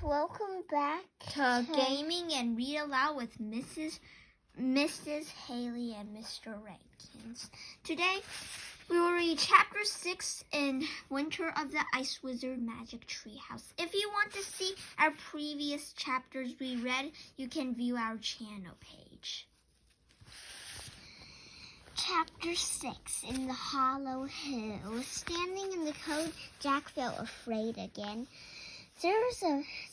welcome back to Gaming and Read Aloud with Mrs. Haley and Mr. Rankins. Today, we will read Chapter 6 in Winter of the Ice Wizard Magic Treehouse. If you want to see our previous chapters we read, you can view our channel page. Chapter 6 in the Hollow Hill. Standing in the cold, Jack felt afraid again.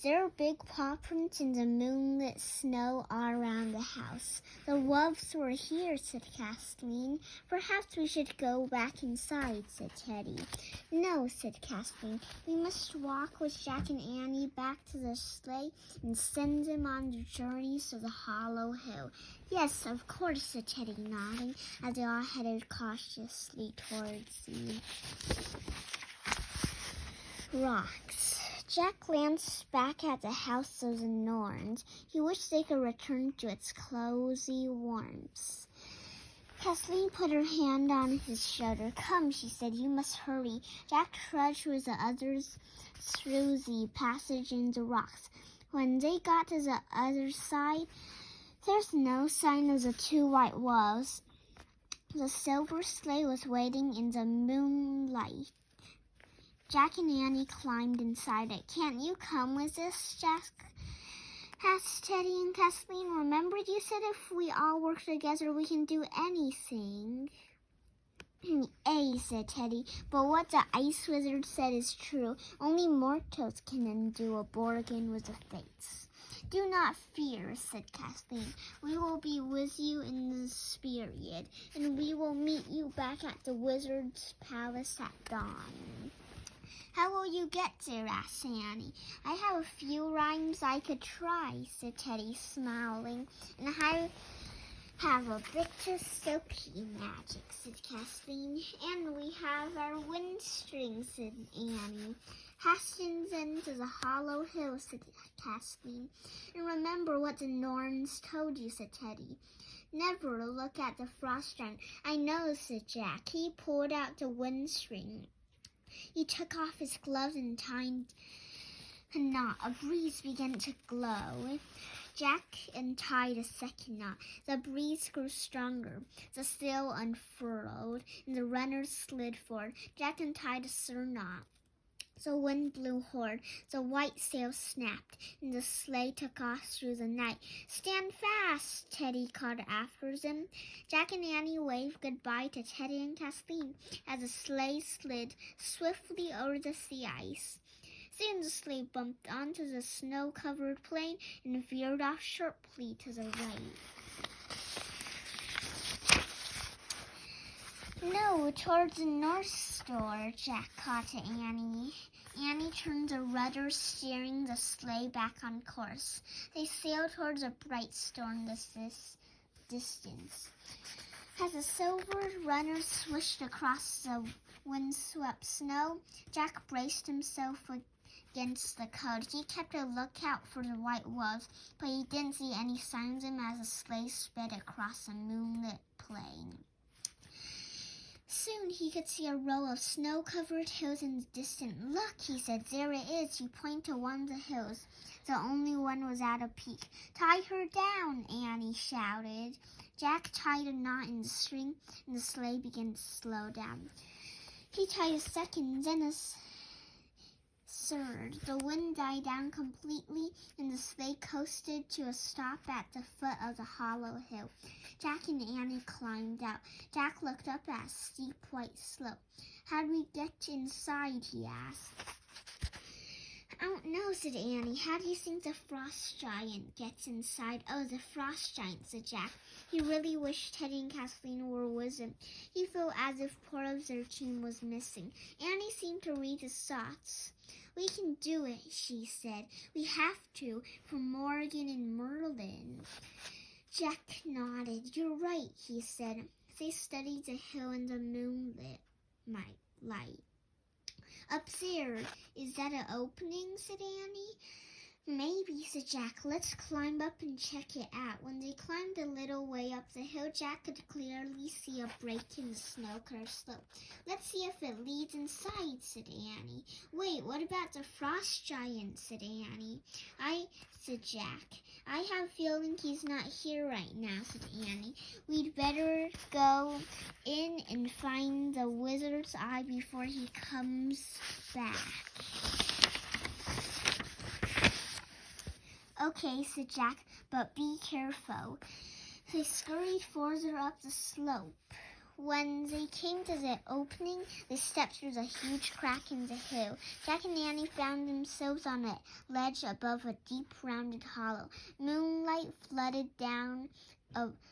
There are big paw prints in the moonlit snow all around the house. The wolves were here, said Kathleen. Perhaps we should go back inside, said Teddy. No, said Kathleen. We must walk with Jack and Annie back to the sleigh and send them on their journeys to the Hollow Hill. Yes, of course, said Teddy, nodding, as they all headed cautiously towards the rocks. Jack glanced back at the house of the Norns. He wished they could return to its cozy warmth. Kathleen put her hand on his shoulder. Come, she said, you must hurry. Jack trudged with the others through the passage in the rocks. When they got to the other side, there's no sign of the two white wolves. The silver sleigh was waiting in the moonlight. Jack and Annie climbed inside it. Can't you come with us, Jack asked Teddy and Kathleen. Remember, you said if we all work together, we can do anything. Aye, said Teddy, but what the Ice Wizard said is true. Only mortals can undo a bargain with the fates. Do not fear, said Kathleen. We will be with you in the spirit, and we will meet you back at the wizard's palace at dawn. How will you get there? Asked Annie. I have a few rhymes I could try, said Teddy, smiling. And I have a bit of silky magic, said Kathleen. And we have our wind strings, said Annie. Hasten then to the Hollow Hill, said Kathleen. And remember what the Norns told you, said Teddy. Never look at the frost giant. I know, said Jack. He pulled out the wind string. He took off his gloves and tied a knot. A breeze began to blow. Jack untied a second knot. The breeze grew stronger. The sail unfurled, and the runners slid forward. Jack untied a third knot. The wind blew hard. The white sail snapped, and the sleigh took off through the night. Stand fast, Teddy called after them. Jack and Annie waved goodbye to Teddy and Kathleen as the sleigh slid swiftly over the sea ice. Soon the sleigh bumped onto the snow-covered plain and veered off sharply to the right. No, towards the North Star, Jack called to Annie. Annie turned the rudder, steering the sleigh back on course. They sailed towards a bright star in the distance. As the silver runners swished across the windswept snow, Jack braced himself against the cold. He kept a lookout for the white wolves, but he didn't see any signs of them as the sleigh sped across a moonlit plain. Soon he could see a row of snow-covered hills in the distance. Look, he said, there it is. He pointed to one of the hills. The only one was at a peak. Tie her down, Annie shouted. Jack tied a knot in the string, and the sleigh began to slow down. He tied a second, then a third. The wind died down completely, and the sleigh coasted to a stop at the foot of the hollow hill. Jack and Annie climbed out. Jack looked up at a steep white slope. How do we get inside? He asked. I don't know, said Annie. How do you think the frost giant gets inside? Oh, the frost giant, said Jack. He really wished Teddy and Kathleen were with him. He felt as if part of their team was missing. Annie seemed to read his thoughts. We can do it, she said. We have to, for Morgan and Merlin. Jack nodded. You're right, he said. They studied the hill in the moonlit light. Up there, is that an opening? Said Annie. Maybe, said Jack. Let's climb up and check it out. When they climbed a little way up the hill, Jack could clearly see a break in the snow-covered slope. Let's see if it leads inside, said Annie. Wait, what about the frost giant, said Annie. Said Jack. I have a feeling he's not here right now, said Annie. We'd better go in and find the wizard's eye before he comes back. Okay, said Jack, but be careful. They scurried further up the slope. When they came to the opening, they stepped through the huge crack in the hill. Jack and Annie found themselves on a ledge above a deep, rounded hollow. Moonlight flooded down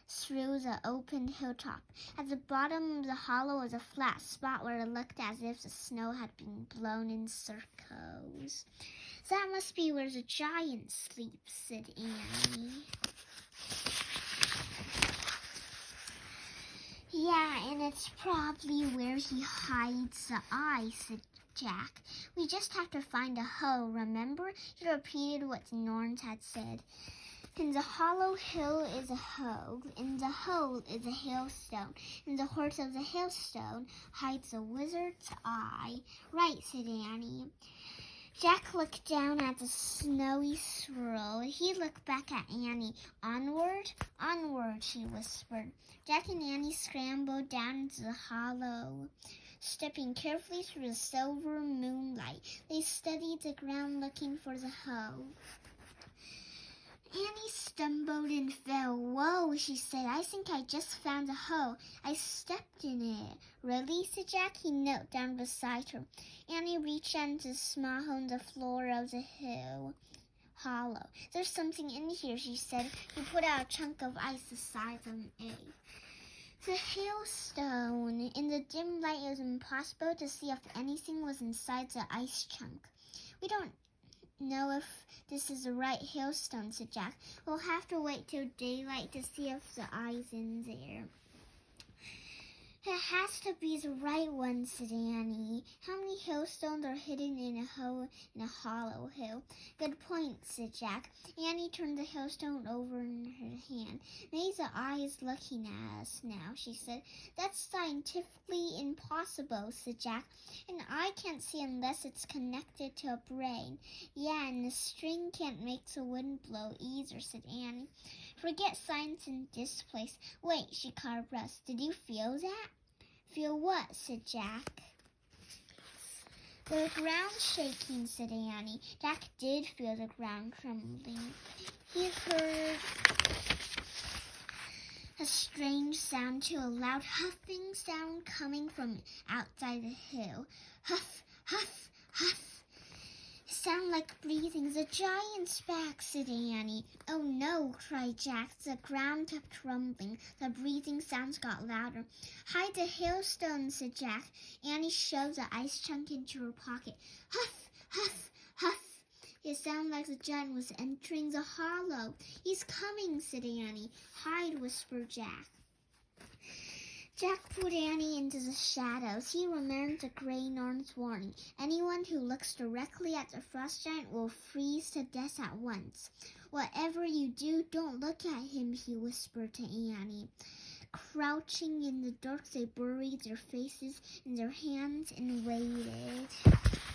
through the open hilltop. At the bottom of the hollow was a flat spot where it looked as if the snow had been blown in circles. That must be where the giant sleeps, said Annie. Yeah, and it's probably where he hides the eye, said Jack. We just have to find a hoe, remember? He repeated what the Norns had said. In the hollow hill is a hoe, in the hole is a hailstone, in the heart of the hailstone hides a wizard's eye. Right, said Annie. Jack looked down at the snowy swirl. He looked back at Annie. Onward, onward, she whispered. Jack and Annie scrambled down into the hollow. Stepping carefully through the silver moonlight, they studied the ground looking for the hoe. Annie stumbled and fell. Whoa, she said. I think I just found a hoe. I stepped in it. Really, said Jack. He knelt down beside her. Annie reached out into the small hole on the floor of the hollow. There's something in here, she said. He put out a chunk of ice the size of an egg. The hailstone. In the dim light, it was impossible to see if anything was inside the ice chunk. We don't know if this is the right hailstone, said Jack. We'll have to wait till daylight to see if the eye's in there. It has to be the right one, said Annie. How many hailstones are hidden in a hole in a hollow hill? Good point, said Jack. Annie turned the hailstone over in her hand. Maybe the eye is looking at us now, she said. That's scientifically impossible, said Jack. An eye can't see unless it's connected to a brain. Yeah, and the string can't make the wind blow either, said Annie. Forget science in this place. Wait, she caught her breath. Did you feel that? Feel what? Said Jack. The ground shaking, said Annie. Jack did feel the ground trembling. He heard a strange sound too, a loud huffing sound coming from outside the hill. Huff, huff, huff. Sound like breathing. The giant's back, said Annie. Oh no, cried Jack. The ground kept rumbling. The breathing sounds got louder. Hide the hailstone, said Jack. Annie shoved the ice chunk into her pocket. Huff, huff, huff. It sounded like the giant was entering the hollow. He's coming, said Annie. Hide, whispered Jack. Jack put Annie into the shadows. He remembered the Grey Norn's warning. Anyone who looks directly at the frost giant will freeze to death at once. Whatever you do, don't look at him, he whispered to Annie. Crouching in the dark, they buried their faces in their hands and waited.